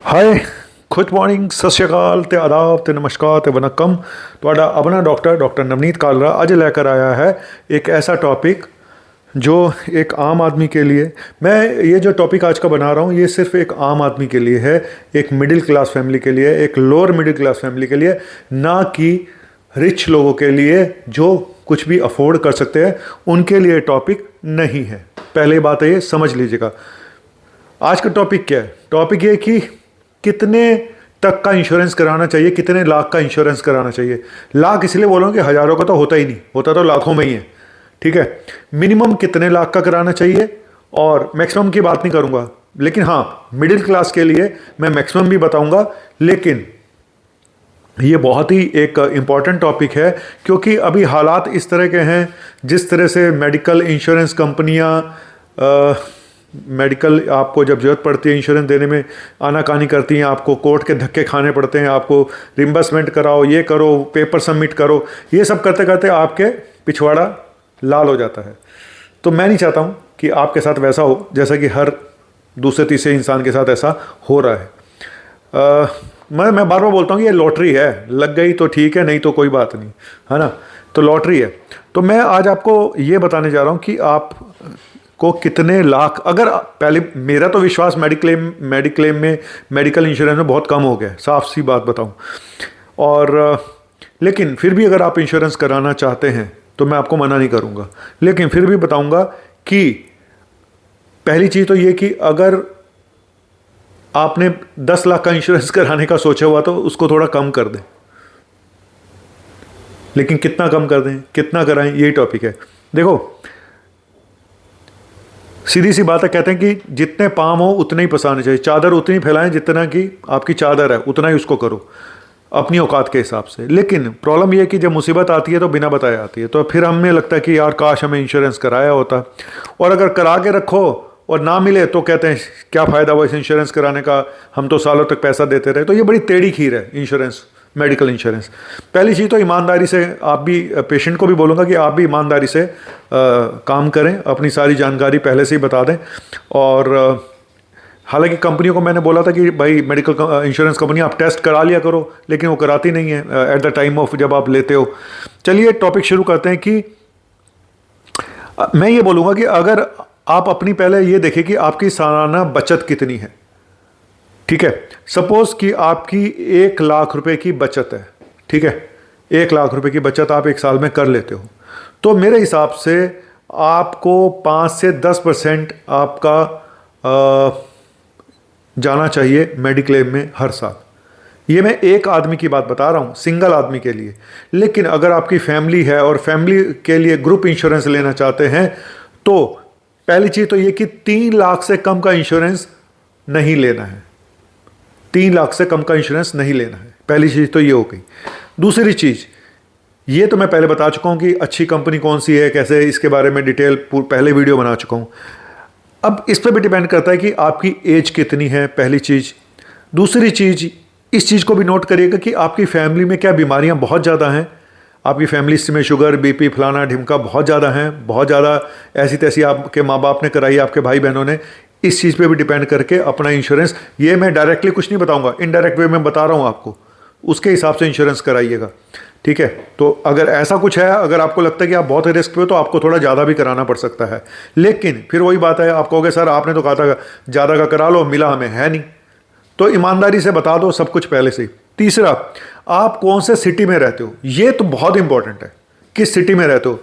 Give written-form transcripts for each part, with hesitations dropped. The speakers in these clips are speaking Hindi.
हाय, गुड मॉर्निंग, सत श्री अकाल ते आदाब ते नमस्कार ते वनक्कम। ਤੁਹਾਡਾ अपना डॉक्टर नवनीत कालरा आज लेकर आया है एक ऐसा टॉपिक जो एक आम आदमी के लिए, मैं ये जो टॉपिक आज का बना रहा हूँ ये सिर्फ एक आम आदमी के लिए है, एक मिडिल क्लास फैमिली के लिए, एक लोअर मिडिल क्लास फैमिली के लिए, ना कि रिच लोगों के लिए जो कुछ भी अफोर्ड कर सकते हैं, उनके लिए टॉपिक नहीं है। पहले बात है ये समझ लीजिएगा। आज का टॉपिक क्या है? टॉपिक ये कि कितने तक का इंश्योरेंस कराना चाहिए, कितने लाख का इंश्योरेंस कराना चाहिए। लाख इसलिए बोल रहा हूँ कि हज़ारों का तो होता ही नहीं, होता तो लाखों में ही है, ठीक है। मिनिमम कितने लाख का कराना चाहिए और मैक्सिमम की बात नहीं करूँगा, लेकिन हाँ मिडिल क्लास के लिए मैं मैक्सिमम भी बताऊँगा। लेकिन ये बहुत ही एक इम्पॉर्टेंट टॉपिक है क्योंकि अभी हालात इस तरह के हैं, जिस तरह से मेडिकल इंश्योरेंस कंपनियाँ मेडिकल आपको जब ज़रूरत पड़ती है इंश्योरेंस देने में आनाकानी करती हैं, आपको कोर्ट के धक्के खाने पड़ते हैं, आपको रिम्बर्समेंट कराओ, ये करो, पेपर सबमिट करो, ये सब करते करते आपके पिछवाड़ा लाल हो जाता है। तो मैं नहीं चाहता हूँ कि आपके साथ वैसा हो जैसा कि हर दूसरे तीसरे इंसान के साथ ऐसा हो रहा है। मैं बार बार बोलता हूँ कि ये लॉटरी है, लग गई तो ठीक है, नहीं तो कोई बात नहीं, है ना। तो लॉटरी है। तो मैं आज आपको ये बताने जा रहा हूँ कि आप को कितने लाख, अगर पहले मेरा तो विश्वास मेडिक्लेम में, मेडिकल इंश्योरेंस में बहुत कम हो गया, साफ सी बात बताऊं। और लेकिन फिर भी अगर आप इंश्योरेंस कराना चाहते हैं तो मैं आपको मना नहीं करूंगा, लेकिन फिर भी बताऊंगा कि पहली चीज़ तो ये कि अगर आपने 10 लाख का इंश्योरेंस कराने का सोचा हुआ तो उसको थोड़ा कम कर दें। लेकिन कितना कम कर दें, कितना कराएं, यही टॉपिक है। देखो सीधी सी बात है, कहते हैं कि जितने पाम हो उतने ही पसारने चाहिए, चादर उतनी फैलाएं जितना कि आपकी चादर है, उतना ही उसको करो अपनी औकात के हिसाब से। लेकिन प्रॉब्लम यह है कि जब मुसीबत आती है तो बिना बताए आती है, तो फिर हमें लगता है कि यार काश हमें इंश्योरेंस कराया होता, और अगर करा के रखो और ना मिले तो कहते हैं क्या फ़ायदा हुआ इस इंश्योरेंस कराने का, हम तो सालों तक पैसा देते रहे। तो ये बड़ी टेढ़ी खीर है इंश्योरेंस, मेडिकल इंश्योरेंस। पहली चीज़ तो ईमानदारी से, आप भी पेशेंट को भी बोलूँगा कि आप भी ईमानदारी से काम करें, अपनी सारी जानकारी पहले से ही बता दें। और हालांकि कंपनियों को मैंने बोला था कि भाई मेडिकल इंश्योरेंस कंपनी आप टेस्ट करा लिया करो, लेकिन वो कराती नहीं है एट द टाइम ऑफ जब आप लेते हो। चलिए टॉपिक शुरू करते हैं कि मैं ये बोलूँगा कि अगर आप अपनी पहले ये देखें कि आपकी सालाना बचत कितनी है, ठीक है। सपोज कि आपकी 1 लाख रुपए की बचत है, ठीक है, 1 लाख रुपए की बचत आप एक साल में कर लेते हो, तो मेरे हिसाब से आपको 5 से 10% आपका जाना चाहिए मेडिक्लेम में हर साल। ये मैं एक आदमी की बात बता रहा हूँ, सिंगल आदमी के लिए। लेकिन अगर आपकी फैमिली है और फैमिली के लिए ग्रुप इंश्योरेंस लेना चाहते हैं तो पहली चीज़ तो ये कि 3 लाख से कम का इंश्योरेंस नहीं लेना है, 3 लाख से कम का इंश्योरेंस नहीं लेना है। पहली चीज़ तो ये हो गई। दूसरी चीज़ ये तो मैं पहले बता चुका हूँ कि अच्छी कंपनी कौन सी है, कैसे, इसके बारे में डिटेल पहले वीडियो बना चुका हूँ। अब इस पर भी डिपेंड करता है कि आपकी एज कितनी है, पहली चीज़। दूसरी चीज़, इस चीज़ को भी नोट करिएगा कि आपकी फैमिली में क्या बीमारियाँ बहुत ज़्यादा हैं, आपकी फैमिली में शुगर, बीपी, फलाना ढिमका बहुत ज़्यादा हैं, बहुत ज़्यादा ऐसी तैसी आपके माँ बाप ने कराई, आपके भाई बहनों ने। इस चीज़ पे भी डिपेंड करके अपना इंश्योरेंस, ये मैं डायरेक्टली कुछ नहीं बताऊंगा, इनडायरेक्ट वे में बता रहा हूँ आपको, उसके हिसाब से इंश्योरेंस कराइएगा, ठीक है। तो अगर ऐसा कुछ है, अगर आपको लगता है कि आप बहुत रिस्क पे हो तो आपको थोड़ा ज़्यादा भी कराना पड़ सकता है। लेकिन फिर वही बात है, आप कहोगे सर आपने तो कहा था ज़्यादा का करा लो, मिला हमें है नहीं, तो ईमानदारी से बता दो सब कुछ पहले से ही। तीसरा, आप कौन से सिटी में रहते हो, ये तो बहुत इंपॉर्टेंट है, किस सिटी में रहते हो।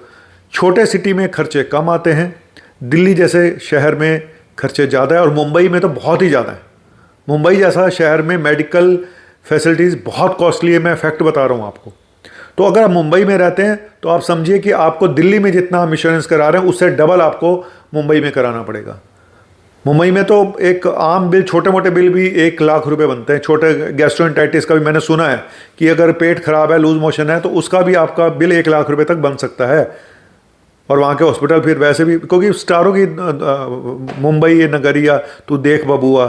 छोटे सिटी में खर्चे कम आते हैं, दिल्ली जैसे शहर में खर्चे ज़्यादा है, और मुंबई में तो बहुत ही ज़्यादा है। मुंबई जैसा शहर में मेडिकल फैसिलिटीज़ बहुत कॉस्टली है, मैं फैक्ट बता रहा हूँ आपको। तो अगर आप मुंबई में रहते हैं तो आप समझिए कि आपको दिल्ली में जितना हम इंश्योरेंस करा रहे हैं उससे डबल आपको मुंबई में कराना पड़ेगा। मुंबई में तो एक आम बिल, छोटे मोटे बिल भी 1 लाख रुपए बनते हैं। छोटे गैस्ट्रोएंटाइटिस का भी मैंने सुना है कि अगर पेट खराब है, लूज मोशन है, तो उसका भी आपका बिल 1 लाख रुपए तक बन सकता है। और वहाँ के हॉस्पिटल फिर वैसे भी, क्योंकि स्टारों की मुंबई ये नगरिया तू देख बबुआ,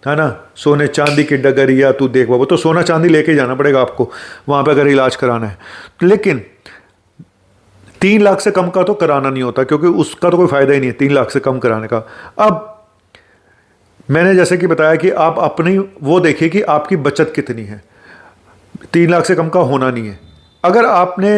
है ना, सोने चांदी की डगरिया तू देख बबुआ, तो सोना चांदी लेके जाना पड़ेगा आपको वहाँ पे अगर इलाज कराना है। लेकिन 3 लाख से कम का तो कराना नहीं होता, क्योंकि उसका तो कोई फ़ायदा ही नहीं है 3 लाख से कम कराने का। अब मैंने जैसे कि बताया कि आप अपनी वो देखिए कि आपकी बचत कितनी है, 3 लाख से कम का होना नहीं है। अगर आपने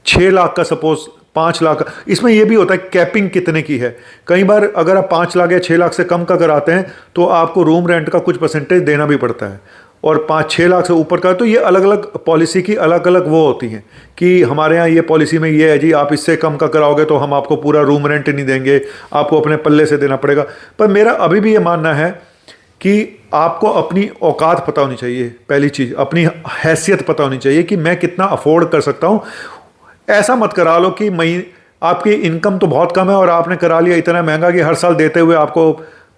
6 लाख का सपोज 5 लाख का, इसमें यह भी होता है कैपिंग कितने की है। कई बार अगर आप 5 लाख या 6 लाख से कम का कराते हैं तो आपको रूम रेंट का कुछ परसेंटेज देना भी पड़ता है, और 5-6 लाख से ऊपर का तो ये अलग अलग पॉलिसी की अलग अलग वो होती हैं कि हमारे यहाँ ये पॉलिसी में ये है जी, आप इससे कम का कराओगे तो हम आपको पूरा रूम रेंट नहीं देंगे, आपको अपने पल्ले से देना पड़ेगा। पर मेरा अभी भी ये मानना है कि आपको अपनी औकात पता होनी चाहिए, पहली चीज़ अपनी हैसियत पता होनी चाहिए कि मैं कितना अफोर्ड कर सकता हूँ। ऐसा मत करा लो कि आपकी इनकम तो बहुत कम है और आपने करा लिया इतना महंगा कि हर साल देते हुए आपको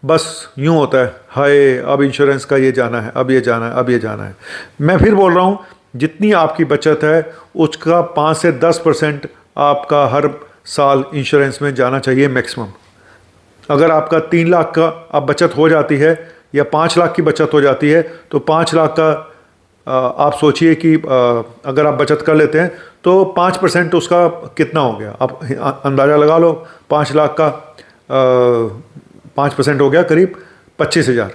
बस यूँ होता है, हाय अब इंश्योरेंस का ये जाना है, अब ये जाना है, अब ये जाना है। मैं फिर बोल रहा हूँ, जितनी आपकी बचत है उसका 5 से 10% आपका हर साल इंश्योरेंस में जाना चाहिए मैक्सिमम। अगर आपका 3 लाख का अब बचत हो जाती है या 5 लाख की बचत हो जाती है तो 5 लाख का आप सोचिए कि अगर आप बचत कर लेते हैं तो 5% उसका कितना हो गया, आप अंदाज़ा लगा लो। 5 लाख का 5% हो गया करीब 25,000,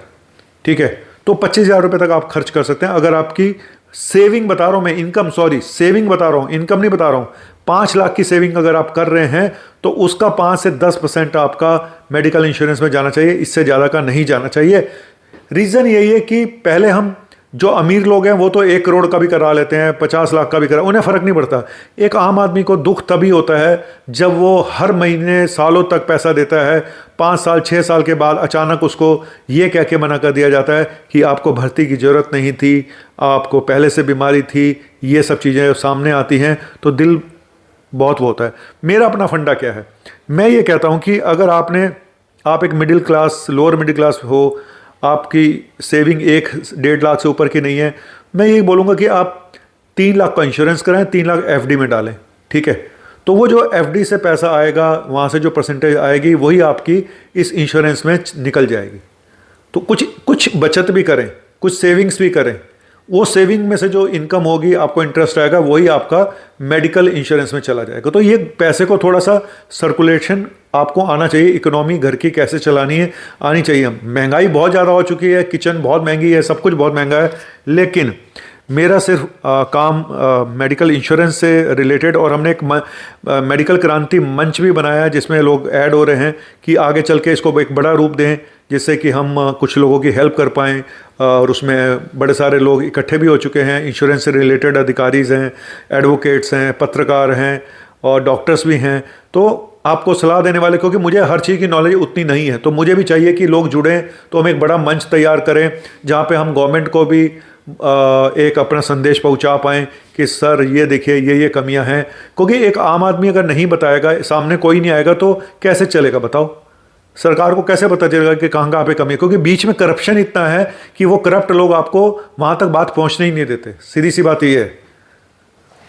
ठीक है। तो 25,000 रुपये तक आप खर्च कर सकते हैं। अगर आपकी सेविंग बता रहा हूँ मैं, इनकम सॉरी सेविंग बता रहा हूँ, इनकम नहीं बता रहा हूँ। 5 लाख की सेविंग अगर आप कर रहे हैं तो उसका 5 से 10% आपका मेडिकल इंश्योरेंस में जाना चाहिए, इससे ज़्यादा का नहीं जाना चाहिए। रीज़न यही है कि पहले हम जो अमीर लोग हैं वो तो 1 करोड़ का भी करा लेते हैं, 50 लाख का भी करा, उन्हें फ़र्क नहीं पड़ता। एक आम आदमी को दुख तभी होता है जब वो हर महीने सालों तक पैसा देता है, 5 साल 6 साल के बाद अचानक उसको ये कह के मना कर दिया जाता है कि आपको भर्ती की ज़रूरत नहीं थी, आपको पहले से बीमारी थी, ये सब चीज़ें सामने आती हैं तो दिल बहुत वो होता है। मेरा अपना फंडा क्या है, मैं ये कहता हूँ कि अगर आप एक middle class, lower middle class हो, आपकी सेविंग 1-1.5 लाख से ऊपर की नहीं है, मैं यही बोलूँगा कि आप 3 लाख का इंश्योरेंस कराएं, 3 लाख एफडी में डालें, ठीक है। तो वो जो एफडी से पैसा आएगा, वहाँ से जो परसेंटेज आएगी वही आपकी इस इंश्योरेंस में निकल जाएगी। तो कुछ बचत भी करें, कुछ सेविंग्स भी करें। वो सेविंग में से जो इनकम होगी, आपको इंटरेस्ट आएगा, वही आपका मेडिकल इंश्योरेंस में चला जाएगा। तो ये पैसे को थोड़ा सा सर्कुलेशन आपको आना चाहिए, इकोनॉमी घर की कैसे चलानी है आनी चाहिए। महंगाई बहुत ज़्यादा हो चुकी है, किचन बहुत महंगी है, सब कुछ बहुत महंगा है, लेकिन मेरा सिर्फ काम मेडिकल इंश्योरेंस से रिलेटेड, और हमने एक मेडिकल क्रांति मंच भी बनाया है जिसमें लोग ऐड हो रहे हैं कि आगे चल के इसको एक बड़ा रूप दें जिससे कि हम कुछ लोगों की हेल्प कर पाएँ। और उसमें बड़े सारे लोग इकट्ठे भी हो चुके हैं, इंश्योरेंस से रिलेटेड अधिकारीज़ हैं, एडवोकेट्स हैं, पत्रकार हैं और डॉक्टर्स भी हैं। तो आपको सलाह देने वाले, क्योंकि मुझे हर चीज़ की नॉलेज उतनी नहीं है, तो मुझे भी चाहिए कि लोग जुड़ें, तो हम एक बड़ा मंच तैयार करें जहाँ पे हम गवर्नमेंट को भी एक अपना संदेश पहुँचा पाएँ कि सर ये देखिए ये कमियाँ हैं। क्योंकि एक आम आदमी अगर नहीं बताएगा, सामने कोई नहीं आएगा तो कैसे चलेगा बताओ। सरकार को कैसे पता चलेगा कि कहाँ पे कमी है, क्योंकि बीच में करप्शन इतना है कि वो करप्ट लोग आपको वहाँ तक बात पहुँचने ही नहीं देते। सीधी सी बात ये है।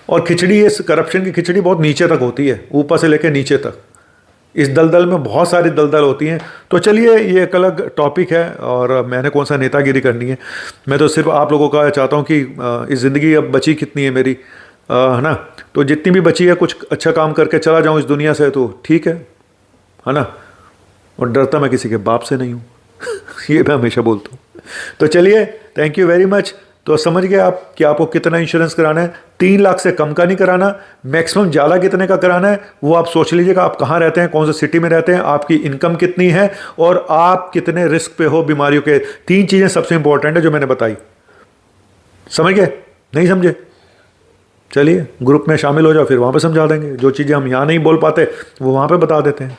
और खिचड़ी, इस करप्शन की खिचड़ी बहुत नीचे तक होती है, ऊपर से लेकर नीचे तक। इस दलदल में बहुत सारी दलदल होती हैं। तो चलिए, ये एक अलग टॉपिक है और मैंने कौन सा नेतागिरी करनी है। मैं तो सिर्फ आप लोगों का चाहता हूँ कि इस ज़िंदगी अब बची कितनी है मेरी, है ना, तो जितनी भी बची है कुछ अच्छा काम करके चला जाऊँ इस दुनिया से तो ठीक है ना। और डरता मैं किसी के बाप से नहीं हूँ ये मैं हमेशा बोलता हूँ। तो चलिए, थैंक यू वेरी मच। तो समझ गए आप कि आपको कितना इंश्योरेंस कराना है। 3 लाख से कम का नहीं कराना, मैक्सिमम ज़्यादा कितने का कराना है वो आप सोच लीजिएगा। आप कहाँ रहते हैं, कौन सी सिटी में रहते हैं, आपकी इनकम कितनी है और आप कितने रिस्क पे हो बीमारियों के। 3 चीज़ें सबसे इंपॉर्टेंट है जो मैंने बताई। समझ गए? नहीं समझे? चलिए, ग्रुप में शामिल हो जाओ, फिर वहाँ पर समझा देंगे। जो चीज़ें हम यहाँ नहीं बोल पाते वो वहाँ पर बता देते हैं।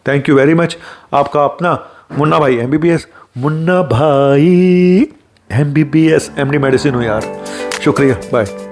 Thank you very much. आपका अपना मुन्ना भाई, MBBS मुन्ना भाई, MBBS MD मेडिसिन हो यार। शुक्रिया, बाय।